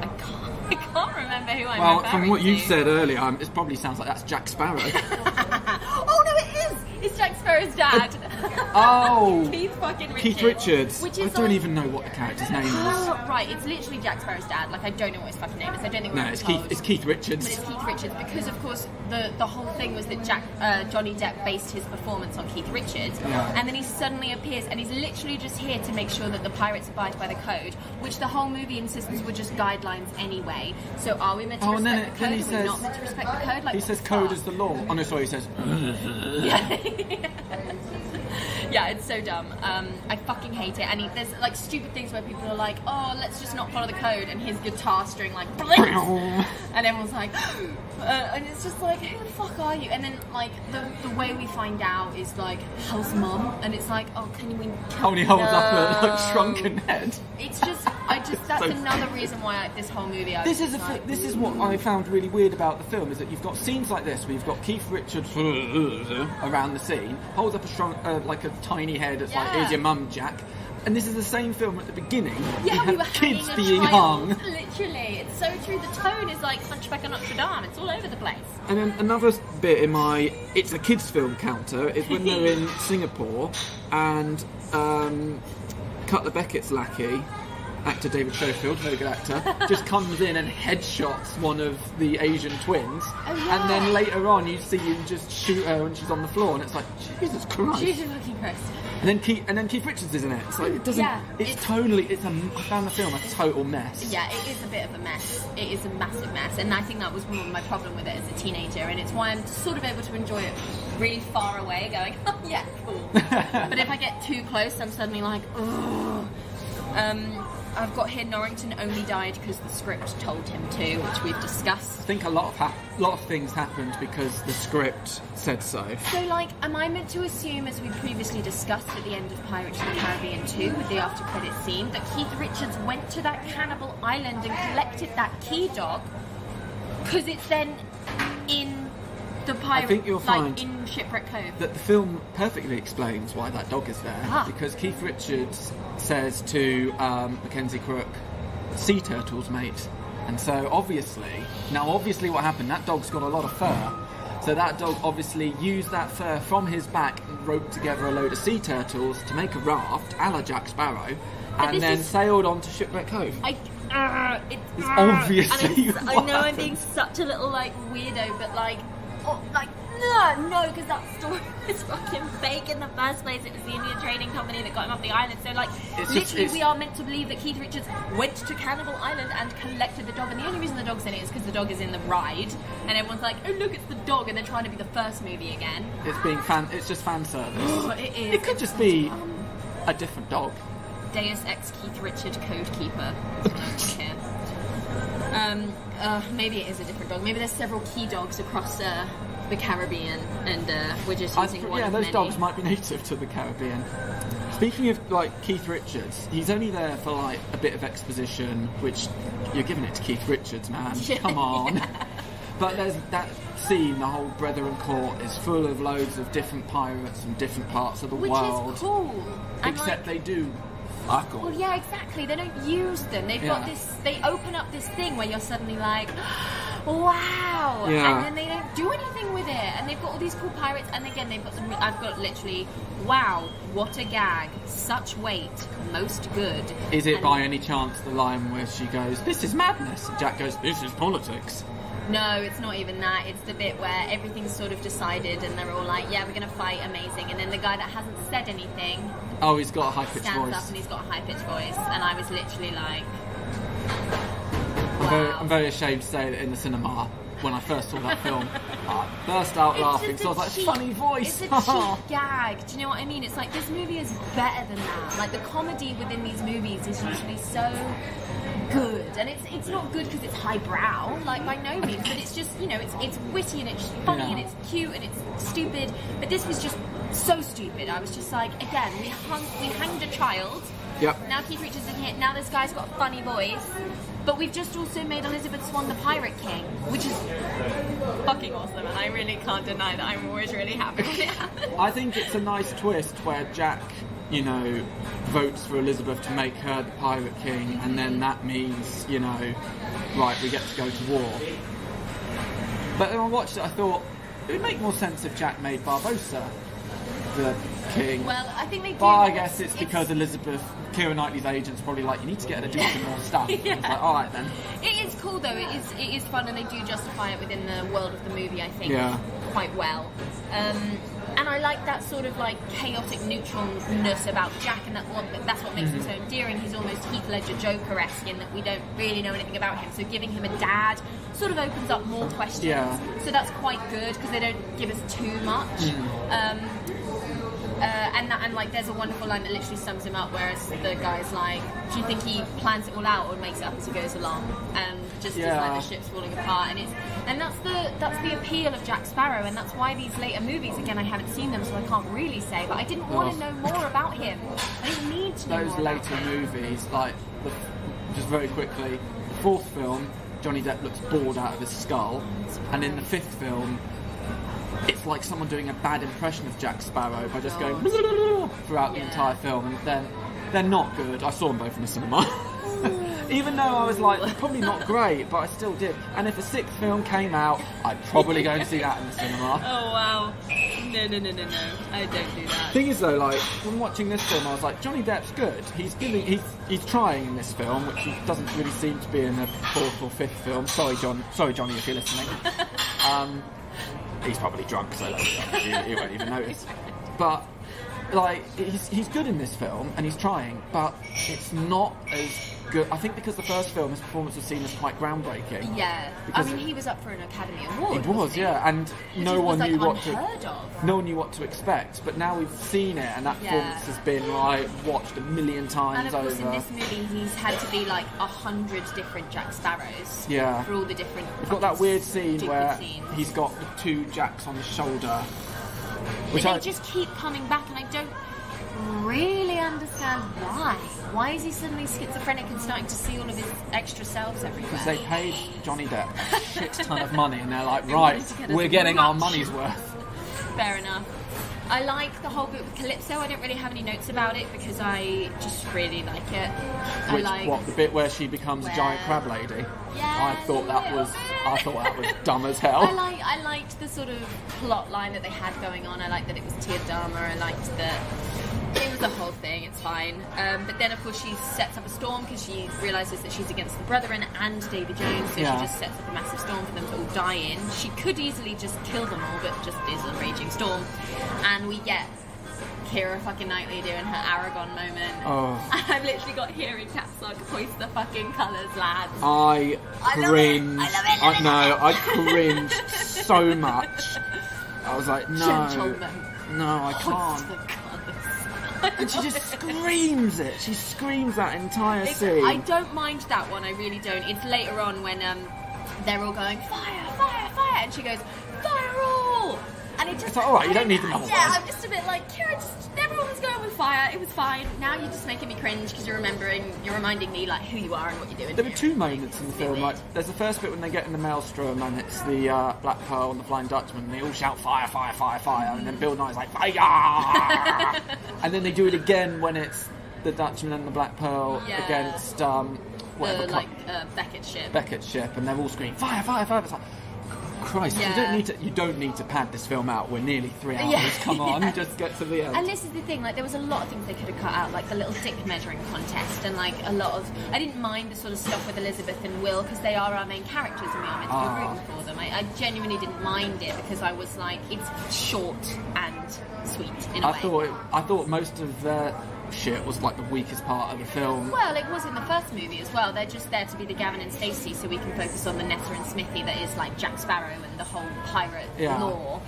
I can't remember who I'm referring to. Well, from what you said earlier, it probably sounds like that's Jack Sparrow. Oh no, it is! It's Jack Sparrow's dad. Oh! Keith Richards. Which is I don't even know what the character's name is. Right, it's literally Jack Sparrow's dad. Like, I don't know what his fucking name is. I don't think it's Keith Richards. But it's Keith Richards, because of course the whole thing was that Johnny Depp based his performance on Keith Richards, and then he suddenly appears, and he's literally just here to make sure that the pirates abide by the code, which the whole movie insists were just guidelines anyway. So are we meant to respect the code? Are we not meant to respect the code? Like, he says code is the law. Oh no, sorry, he says. Yeah, it's so dumb. I fucking hate it. And there's like stupid things where people are like, oh, let's just not follow the code, and his guitar string like blink, and everyone's like, and it's just like, who the fuck are you? And then like the way we find out is like, how's mum? And it's like, oh, can we? And he holds up a like shrunken head. It's just, that's so another reason why this whole movie. This is what I found really weird about the film, is that you've got scenes like this where you've got Keith Richards around the scene, holds up like a tiny head. It's like, here's your mum, Jack. And this is the same film at the beginning. Yeah, we were kids being hung. Literally, it's so true. The tone is like Hunchback of Notre Dame. It's all over the place. And then another bit in my it's a kids film counter is when they're in Singapore, and Cutler Beckett's lackey, actor David Schofield, very good actor, just comes in and headshots one of the Asian twins, and then later on you see him just shoot her when she's on the floor, and it's like, Jesus Christ. Jesus fucking Christ. And then Keith Richards is in it. It's like, it doesn't. Yeah, I found the film a total mess. Yeah, it is a bit of a mess. It is a massive mess, and I think that was my problem with it as a teenager, and it's why I'm sort of able to enjoy it really far away, going, oh yeah, cool. But if I get too close, I'm suddenly like, ugh. I've got here, Norrington only died because the script told him to, which we've discussed. I think a lot of things happened because the script said so. So, like, am I meant to assume, as we previously discussed at the end of Pirates of the Caribbean 2, with the after-credit scene, that Keith Richards went to that cannibal island and collected that key dog because it's then in the pirate, I think you'll find in Shipwreck Cove, that the film perfectly explains why that dog is there. Because Keith Richards says to Mackenzie Crook, sea turtles, mate. And so obviously what happened, that dog's got a lot of fur. So that dog obviously used that fur from his back and roped together a load of sea turtles to make a raft, a la Jack Sparrow, and then sailed on to Shipwreck Cove. It's obviously I know I'm being such a little like weirdo, but like, no, because that story was fucking fake in the first place. It was the Indian trading company that got him off the island. So like, we are meant to believe that Keith Richards went to Cannibal Island and collected the dog, and the only reason the dog's in it is because the dog is in the ride, and everyone's like, oh look, it's the dog, and they're trying to be the first movie again. It's just fan service. Oh, it is. It could just be a different dog. Deus Ex Keith Richard Code Keeper. Maybe it is a different dog. Maybe there's several key dogs across the Caribbean, and we're just using one of those many. dogs might be native to the Caribbean. Speaking of like Keith Richards, he's only there for like a bit of exposition, which you're giving it to Keith Richards, man. Come on. Yeah. But there's that scene, the whole Brethren Court is full of loads of different pirates from different parts of the world. Which is cool. Except they do. Well, yeah, exactly. They don't use them. They've got this. They open up this thing where you're suddenly like, wow, and then they don't do anything with it. And they've got all these cool pirates. And again, they've got some. I've got literally, wow, what a gag! Such weight, most good. Is it by any chance the line where she goes, "This is madness"? And Jack goes, "This is politics." No, it's not even that. It's the bit where everything's sort of decided and they're all like, yeah, we're going to fight, amazing. And then the guy that hasn't said anything... Oh, he's got a high-pitched voice. Stands up and he's got a high-pitched voice. And I was literally like... Wow. I'm very ashamed to say that in the cinema, when I first saw that film, I burst out laughing. So I was like, funny voice. It's a cheap gag. Do you know what I mean? It's like, this movie is better than that. Like, the comedy within these movies is usually so... good, and it's not good because it's highbrow, like by no means, but it's just, you know, it's witty and it's funny and it's cute and it's stupid. But this was just so stupid. I was just like, again, we hanged a child. Yep. Now Keith Richards in here. Now this guy's got a funny voice. But we've just also made Elizabeth Swann the Pirate King, which is fucking awesome, and I really can't deny that I'm always really happy when it happens. I think it's a nice twist where Jack, you know, votes for Elizabeth to make her the Pirate King, and then that means, you know, right, we get to go to war. But when I watched it, I thought, it would make more sense if Jack made Barbossa the king. Well, I think they do. But I guess it's because Keira Knightley's agent's probably like, you need to get her to do some more stuff. Yeah. It's like, alright then. It is cool though, it is fun, and they do justify it within the world of the movie, I think, quite well. And I like that sort of like chaotic neutralness about Jack, and that's what makes him so endearing. He's almost Heath Ledger Joker-esque in that we don't really know anything about him, so giving him a dad sort of opens up more questions. Yeah. So that's quite good because they don't give us too much. And like there's a wonderful line that literally sums him up, whereas the guy's like, do you think he plans it all out or makes it up as he goes along, and just as like the ship's falling apart? And that's the appeal of Jack Sparrow, and that's why these later movies, again, I haven't seen them, so I can't really say, but I didn't want to know more about him. I didn't need to know those more later movies, like just very quickly, the fourth film, Johnny Depp looks bored out of his skull, and in the fifth film, it's like someone doing a bad impression of Jack Sparrow by just going throughout the entire film, and then they're not good. I saw them both in the cinema. Even though I was like, they're probably not great, but I still did. And if a sixth film came out, I'd probably go and see that in the cinema. Oh wow. No. I don't do that. Thing is though, like, when watching this film, I was like, Johnny Depp's good. He's trying in this film, which he doesn't really seem to be in the fourth or fifth film. Sorry, Johnny, if you're listening. He's probably drunk, so he won't even notice. But like, he's good in this film, and he's trying, but it's not as good. I think because the first film, his performance was seen as quite groundbreaking. Yeah, I mean, he was up for an Academy Award. It was, yeah, and no one knew what to expect. But now we've seen it, and that performance has been like watched a million times over. And of course, in this movie, he's had to be like 100 different Jack Sparrows. Yeah, for all the different. We've got that weird scene where he's got the two Jacks on his shoulder. But they just keep coming back, and I don't really understand why. Why is he suddenly schizophrenic and starting to see all of his extra selves everywhere? Because they paid Johnny Depp a shit ton of money, and they're like, right, we're getting our money's worth. Fair enough. I like the whole bit with Calypso. I don't really have any notes about it because I just really like it. The bit where she becomes a giant crab lady? Yeah, I thought that was dumb as hell. I liked the sort of plot line that they had going on. I liked that it was Tia Dharma. I liked that it was a whole thing. It's fine. But then of course she sets up a storm because she realises that she's against the Brethren and Davy Jones, so she just sets up a massive storm for them to all die in. She could easily just kill them all, but just is a raging storm. And we get Keira fucking Knightley doing her Aragon moment. Oh. I've literally got here in caps lock, hoist the fucking colours, lads. I cringed. I cringed so much. I was like, no, I can't. And she just screams it. She screams that entire scene. I don't mind that one. I really don't. It's later on when they're all going fire, fire, fire, and she goes fire all. And it just. It's like, all right, you don't need another one. Yeah, I'm just a bit like, Kira, everyone was going with fire. It was fine. Now you're just making me cringe because you're reminding me like who you are and what you're doing. There were two moments in the film. Like, there's the first bit when they get in the maelstrom and it's the Black Pearl and the Flying Dutchman, and they all shout fire, fire, fire, fire, and then Bill Nye's like fire, and then they do it again when it's the Dutchman and the Black Pearl against Beckett's ship, and they're all screaming fire, fire, fire. It's like, Christ, you don't need to pad this film out. We're nearly 3 hours. Come on, just get to the end. And this is the thing, like there was a lot of things they could have cut out, like the little dick measuring contest, and like a lot of. I didn't mind the sort of stuff with Elizabeth and Will because they are our main characters and we are meant to be rooting for them. I genuinely didn't mind it because I was like, it's short and sweet in a way. I thought most of their shit was like the weakest part of the film. Well, it was in the first movie as well. They're just there to be the Gavin and Stacey so we can focus on the Nessa and Smithy that is like Jack Sparrow and the whole pirate lore.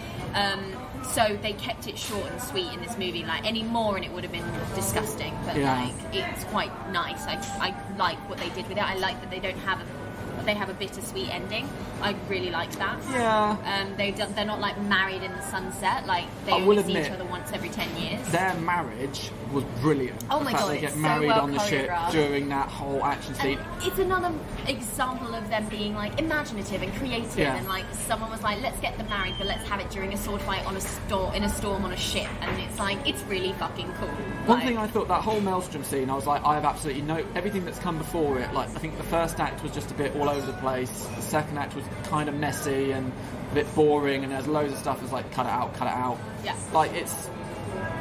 So they kept it short and sweet in this movie. Like any more and it would have been disgusting, but like it's quite nice. I like what they did with it. I like that they have a bittersweet ending. I really like that. Yeah. They're not like married in the sunset. Like they only see each other once every 10 years. Their marriage was brilliant. Oh my god! They get married on the ship during that whole action scene. And it's another example of them being like imaginative and creative, and like someone was like, let's get them married, but let's have it during a sword fight in a storm on a ship, and it's like it's really fucking cool. One thing I thought, that whole maelstrom scene, I was like, I have absolutely everything that's come before it. Like I think the first act was just a bit all over the place. The second act was kind of messy and a bit boring, and there's loads of stuff that's like cut it out. Yeah. Like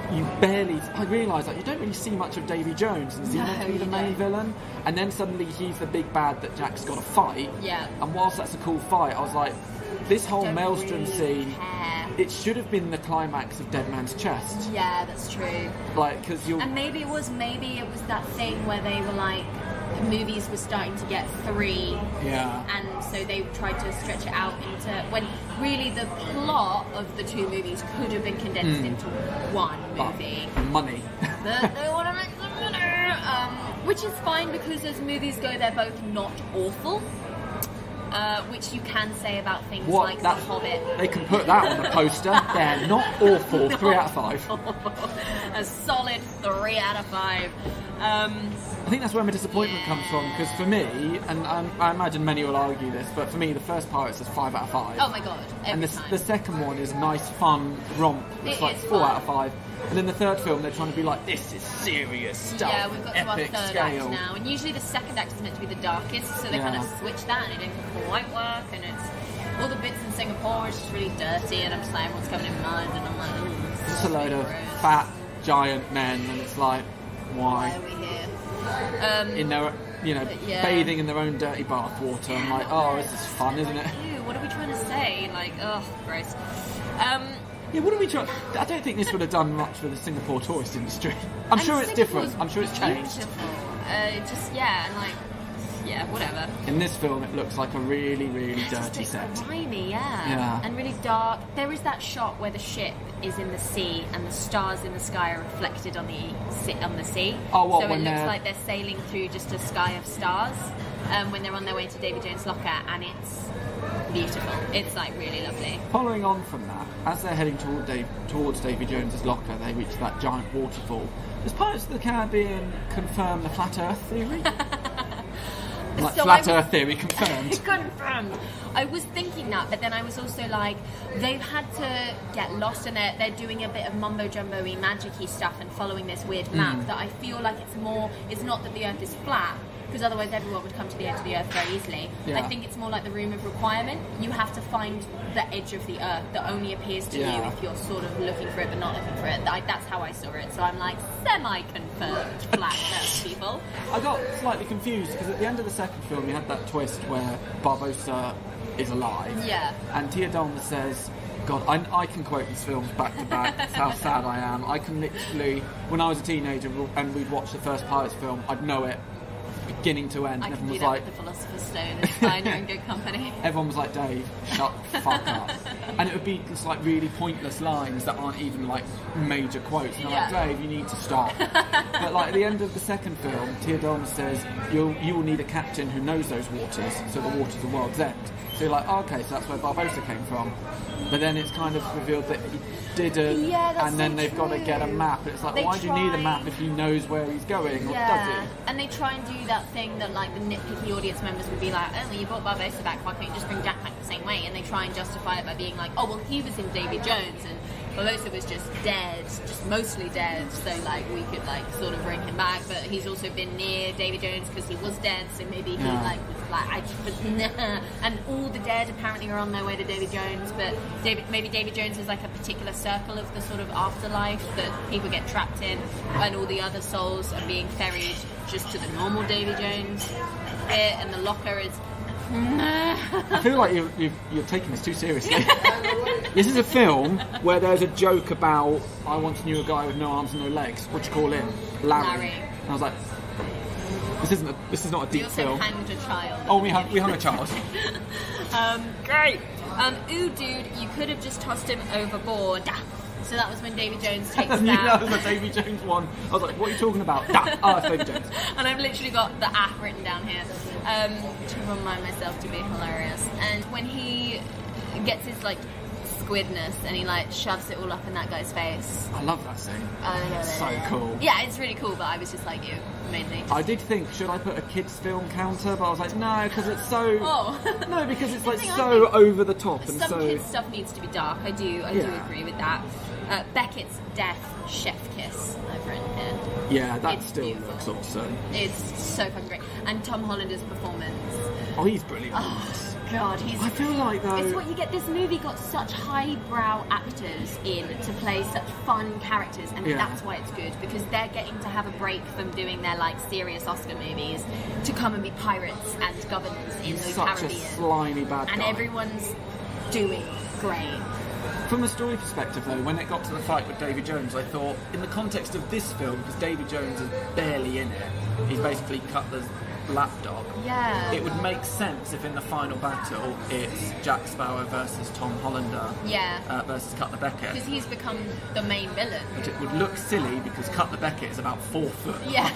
I realised like you don't really see much of Davy Jones, and he's meant to be the main villain, and then suddenly he's the big bad that Jack's got to fight. Yeah. And whilst that's a cool fight, I was like, this whole maelstrom scene. It should have been the climax of Dead Man's Chest. Yeah, that's true. Like, because you. And maybe it was that thing where they were like, movies were starting to get 3. Yeah. And so they tried to stretch it out into when really the plot of the 2 movies could have been condensed into one movie. But money. But they want to make some money. Which is fine because as movies go, they're both not awful. Which you can say about things like The Hobbit. They can put that on the poster. They're not awful. 3 out of 5. A solid 3 out of 5. I think that's where my disappointment comes from, because for me, and I imagine many will argue this, but for me the first Pirates is 5 out of 5. Oh my god, the second one is nice, fun romp. It's like 4 out of 5. And then the third film, they're trying to be like, this is serious stuff. Yeah, we've got to our third act now. And usually the second act is meant to be the darkest, so they kind of switch that, and it didn't quite work. And it's all the bits in Singapore is just really dirty, and I'm just like, everyone's covered in mud, and I'm like, it's just a load of fat, giant men, and it's like, why? Why are we here? In their, bathing in their own dirty bath water. I'm like, oh, this is fun, isn't it? Ew, what are we trying to say? Like, oh, gross. Yeah, what are we trying? I don't think this would have done much for the Singapore tourist industry. I'm sure it's different. I'm sure it's changed. Whatever. In this film, it looks like a really, really dirty set. Grimy, and really dark. There is that shot where the ship is in the sea and the stars in the sky are reflected on the sea. Oh, what? So it looks like they're sailing through just a sky of stars when they're on their way to Davy Jones' locker, and it's beautiful. It's like really lovely. Following on from that, as they're heading towards Davy Jones's locker, they reach that giant waterfall. Does Pirates of the Caribbean confirm the flat Earth theory? Earth theory confirmed. Confirmed. I was thinking that, but then I was also like, they've had to get lost, and they're doing a bit of mumbo jumbo-y, magic-y stuff and following this weird map that I feel like it's not that the Earth is flat, because otherwise everyone would come to the edge of the Earth very easily. Yeah. I think it's more like the room of requirement. You have to find the edge of the Earth that only appears to you if you're sort of looking for it but not looking for it. That's how I saw it. So I'm like, semi-confirmed flat Earth people. I got slightly confused because at the end of the second film you had that twist where Barbossa is alive. Yeah. And Tia Dalma says, God, I can quote these films back to back. That's how sad I am. I can literally, when I was a teenager and we'd watch the first Pirates film, I'd know it beginning to end. I can everyone do that with the Philosopher's Stone. It's fine, you're in good company. Everyone was like, Dave, shut the fuck up. And it would be just like really pointless lines that aren't even like major quotes. And I'm like, Dave, you need to stop. But like at the end of the second film, Theodomus says, you will need a captain who knows those waters, so the waters of World's End. So you're like, okay, so that's where Barbossa came from. But then it's kind of revealed that he didn't, and then they've got to get a map. It's like, why do you need a map if he knows where he's going, or does he? And they try and do that thing that like the nitpicky audience members would be like, oh, well, you brought Barbossa back, why can't you just bring Jack back the same way? And they try and justify it by being like, oh, well, he was in Davy Jones, and Barbossa was just dead, just mostly dead, so like we could like sort of bring him back, but he's also been near Davy Jones because he was dead, so maybe he like was like, I just was nah. And all the dead apparently are on their way to Davy Jones, but maybe Davy Jones is like a particular circle of the sort of afterlife that people get trapped in, and all the other souls are being ferried just to the normal Davy Jones bit, and the locker is I feel like you're taking this too seriously. This is a film where there's a joke about I once knew a guy with no arms and no legs. What do you call him? Larry. And I was like, this is not a deep film. We also hanged a child. Oh, we hung a child. Great. Ooh, dude, you could have just tossed him overboard. So that was when Davy Jones takes down. That was the Davy Jones one. I was like, what are you talking about? Oh, it's Davy Jones. And I've literally got the written down here to remind myself to be hilarious. And when he gets his like squidness and he like shoves it all up in that guy's face. I love that scene. It's so cool. Yeah, it's really cool, but I was just like you, mainly. I did think, should I put a kids film counter? But I was like, no, because it's so... No, because it's like so over the top. And some kids stuff needs to be dark. I do agree with that. Beckett's death chef kiss, I've written here. Yeah, that still looks awesome. It's so fucking great. And Tom Hollander's performance. Oh, he's brilliant. Oh, God, I feel like, though... It's what you get. This movie got such highbrow actors in to play such fun characters, and that's why it's good, because they're getting to have a break from doing their, like, serious Oscar movies to come and be pirates and governors in the Caribbean. Such a slimy bad guy. And everyone's doing great. From a story perspective, though, when it got to the fight with Davy Jones, I thought, in the context of this film, because Davy Jones is barely in it, he's basically Cutler's lapdog. Yeah. It would make sense if in the final battle it's Jack Sparrow versus Tom Hollander versus Cutler Beckett. Because he's become the main villain. But it would look silly because Cutler Beckett is about 4 foot. Yeah,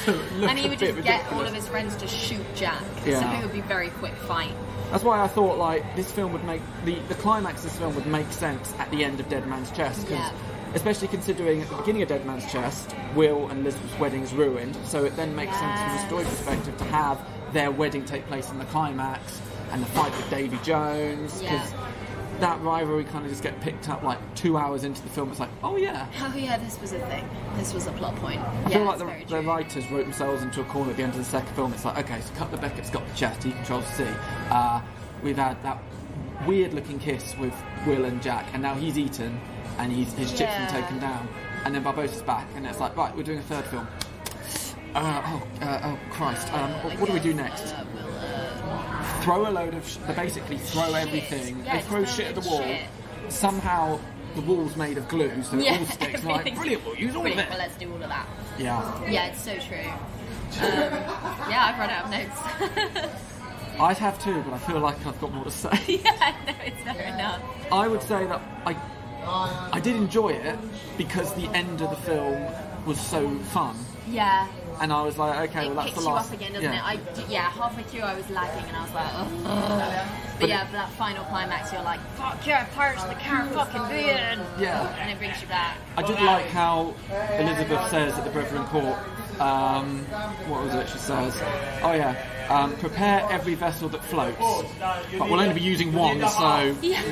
So and he would just get all of his friends to shoot Jack. Yeah. So it would be a very quick fight. That's why I thought like this film would make the climax of this film would make sense at the end of Dead Man's Chest, because especially considering at the beginning of Dead Man's Chest, Will and Elizabeth's wedding is ruined, so it then makes sense from a story perspective to have their wedding take place in the climax and the fight with Davy Jones, because that rivalry kind of just get picked up like 2 hours into the film. It's like, oh yeah, this was a thing. This was a plot point. I feel like the writers wrote themselves into a corner at the end of the second film. It's like, okay, so Cutler Beckett's got the chest, he controls the sea. We've had that weird looking kiss with Will and Jack, and now he's eaten and his chips been taken down, and then Barbossa's back, and it's like, right, we're doing a third film. Oh Christ, what do we do next? Throw a load of basically throw everything. They throw shit at the wall. Somehow the wall's made of glue, so it all sticks. Like, brilliant, we'll use all of it. Well, let's do all of that. Yeah, it's so true. I've run out of notes. I'd have too, but I feel like I've got more to say. No, it's fair enough. I would say that I did enjoy it because the end of the film was so fun. Yeah. And I was like, okay, well, that's the last... It picks you up again, doesn't it? Halfway through I was lagging and I was like, ugh. But for that final climax, you're like, fuck yeah, Pirates of the Caribbean. Yeah. And it brings you back. I did like how Elizabeth says at the Brethren Court, what was it she says? Oh yeah, prepare every vessel that floats, but we'll only be using one, so... Yeah,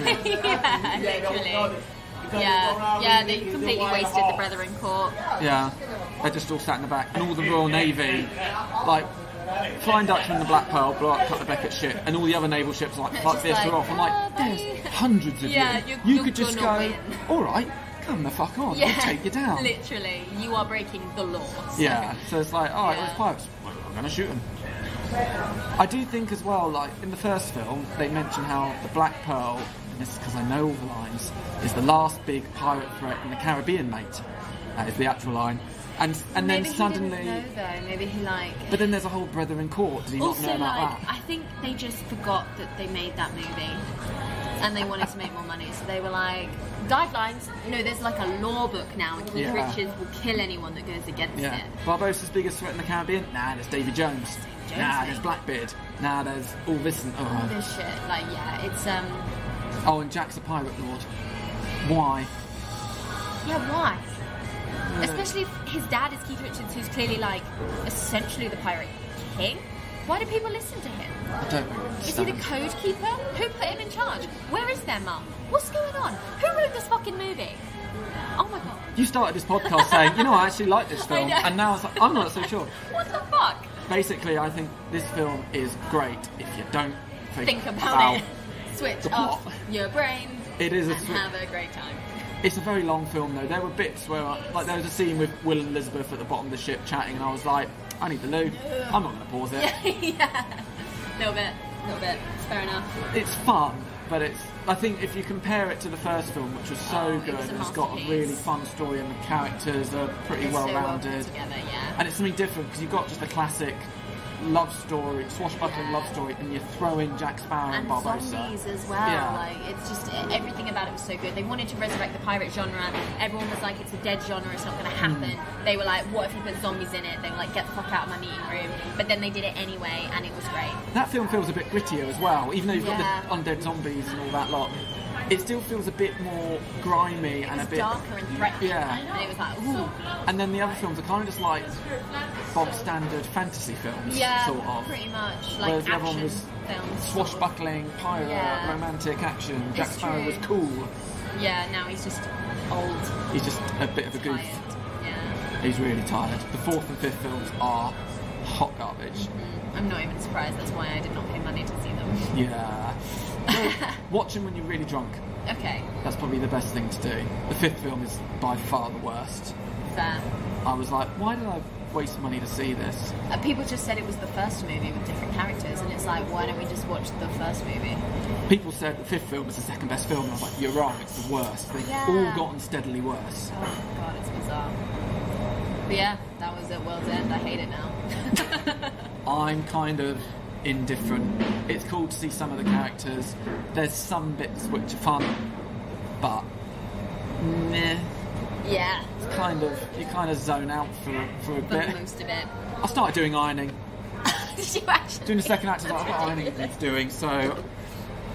literally. Yeah, they completely wasted the Brethren Court. Yeah, they're just all sat in the back. And all the Royal Navy, like, Flying Dutchman and the Black Pearl blow up Cutler Beckett shit, and all the other naval ships are like, fuck this, we're off. I'm like, there's hundreds of you. You could just go, alright, come the fuck on, we'll take you down. Literally, you are breaking the law. So. Yeah, so it's like, alright, well, it's pirates, I'm going to shoot them. I do think as well, like, in the first film, they mention how the Black Pearl, and this is because I know all the lines, is the last big pirate threat in the Caribbean, mate. That is the actual line. And then suddenly... Maybe he didn't know, though. Maybe he, like... But then there's a whole Brethren Court. Did he not know about that? I think they just forgot that they made that movie. And they wanted to make more money, so they were like, guidelines. No, there's like a law book now, and Keith Richards will kill anyone that goes against it. Barbosa's biggest threat in the Caribbean? Nah, there's Davy Jones. Nah, there's Blackbeard. Nah, there's all this and all this shit. Like, yeah, it's Oh, and Jack's a pirate lord. Why? Yeah, why? Especially if his dad is Keith Richards, who's clearly like essentially the pirate king. Why do people listen to him? I don't understand. Is he the code keeper? Who put him in charge? Where is their mum? What's going on? Who wrote this fucking movie? Oh my god. You started this podcast saying, you know, I actually like this film, and now it's like, I'm not so sure. What the fuck? Basically, I think this film is great if you don't think about it. Switch off your brain. It is and have a great time. It's a very long film though. There were bits where, like, there was a scene with Will and Elizabeth at the bottom of the ship chatting, and I was like, I need the loo. I'm not going to pause it. Yeah. Little bit. It's fair enough. It's fun, but I think if you compare it to the first film, which was so good, and it's got a really fun story, and the characters are pretty well rounded. And it's something different because you've got just a classic love story, swashbuckling love story, and you throw in Jack Sparrow and Barbosa. Zombies as well. Like, it's just everything about it was so good. They wanted to resurrect the pirate genre. Everyone was like, it's a dead genre, it's not going to happen. They were like, what if you put zombies in it? They were like, get the fuck out of my meeting room. But then they did it anyway, and it was great. That film feels a bit grittier as well, even though you've got the undead zombies and all that lot. It still feels a bit more grimy and a bit darker and threatening. And it was like, ooh. And then the other films are kind of just like bog standard fantasy films, sort of. Pretty much. Like whereas the other one action was films. Swashbuckling, pirate, romantic action. Jack Sparrow was cool. Yeah, now he's just old. He's just a bit of a goof. Yeah. He's really tired. The fourth and fifth films are hot garbage. I'm not even surprised. That's why I did not pay money to see them. Yeah. Watch them when you're really drunk. Okay. That's probably the best thing to do. The fifth film is by far the worst. Fair. I was like, why did I waste money to see this? People just said it was the first movie with different characters, and it's like, why don't we just watch the first movie? People said the fifth film is the second best film, and I was like, you're wrong, it's the worst. They've all gotten steadily worse. Oh god, it's bizarre. But yeah, that was at World's End. I hate it now. I'm kind of indifferent. It's cool to see some of the characters. There's some bits which are fun, but meh. Yeah. It's you kind of zone out for a bit. For most of it. I started doing ironing. Did you actually? Doing the second act, I was like, I've got ironing to doing, so I'm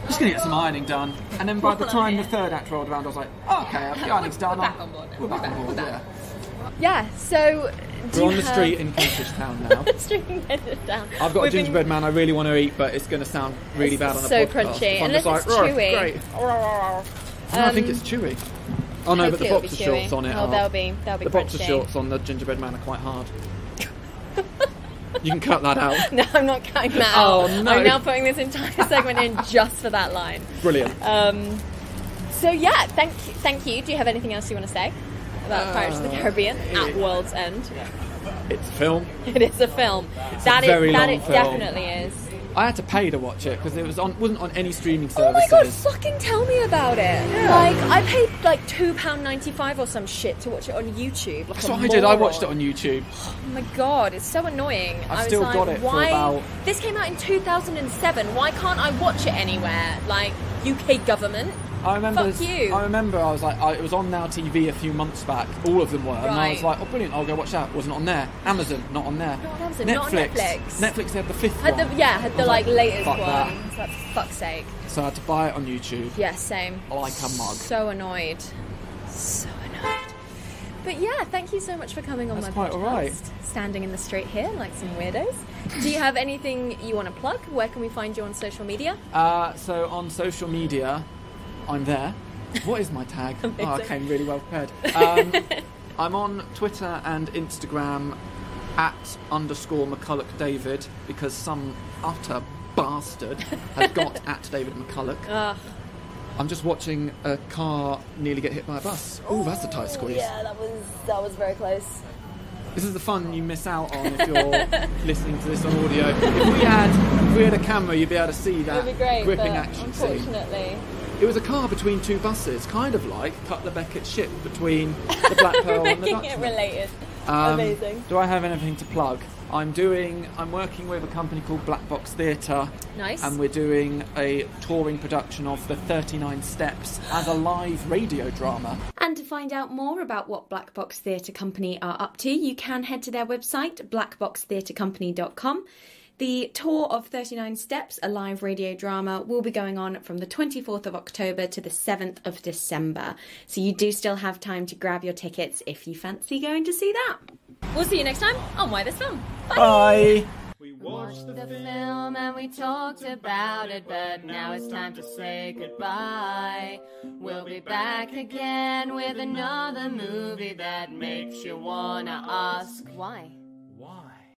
just going to get some ironing done. And then by the time the third act rolled around, I was like, oh, okay, the ironing's done. We're back on board now. We're back on board, yeah. Yeah, so we're on the street in Kentish Town now. I've got a gingerbread man I really want to eat, but it's going to sound really bad on a so podcast. Crunchy, unless it's chewy. Great. I think it's chewy. Oh no, but the boxer shorts on it are... they'll be the crunchy. Boxer shorts on the gingerbread man are quite hard. You can cut that out. No, I'm not cutting that out. Oh no. I'm now putting this entire segment in just for that line. Brilliant. So yeah, thank you. Do you have anything else you want to say about Pirates of the Caribbean at World's End? It's a film. It is a film. It's that a very long it film. Definitely is. I had to pay to watch it because it wasn't on any streaming Oh my services. god, fucking tell me about it. Yeah. Like, I paid like £2.95 or some shit to watch it on YouTube. Like, That's what I did. I watched it on YouTube. Oh my god, it's so annoying. I've still got it for about... This came out in 2007. Why can't I watch it anywhere? Like, UK government? I remember. Fuck you. I remember. I was like, it was on Now TV a few months back. All of them were, and I was like, oh brilliant! I'll go watch that. Wasn't on there. Amazon, not on there. Not on Amazon. Netflix. Not on Netflix. Netflix had the fifth had one. Had the latest fuck one. That. So that's for fuck's sake. So I had to buy it on YouTube. Yeah, same. Like a mug. So annoyed. So annoyed. But yeah, thank you so much for coming on my quite podcast. Alright. Standing in the street here like some weirdos. Do you have anything you want to plug? Where can we find you on social media? So on social media, I'm there. What is my tag? I came really well prepared. I'm on Twitter and Instagram @_McCulloch David because some utter bastard has got @David McCulloch. I'm just watching a car nearly get hit by a bus. Oh, that's a tight squeeze. Yeah, that was very close. This is the fun you miss out on if you're listening to this on audio. If we had a camera, you'd be able to see that It'd be great, gripping but action scene. Unfortunately. It was a car between two buses, kind of like Cutler Beckett's ship between the Black Pearl and the Making Dutchman. it related. Amazing. Do I have anything to plug? I'm working with a company called Black Box Theatre. Nice. And we're doing a touring production of the 39 Steps as a live radio drama. And to find out more about what Black Box Theatre Company are up to, you can head to their website, blackboxtheatrecompany.com. The tour of 39 Steps, a live radio drama, will be going on from the 24th of October to the 7th of December. So you do still have time to grab your tickets if you fancy going to see that. We'll see you next time on Why This Film. Bye! Bye! We watched the film and we talked about it, but now it's time to say goodbye. We'll be back again with another movie that makes you wanna ask why.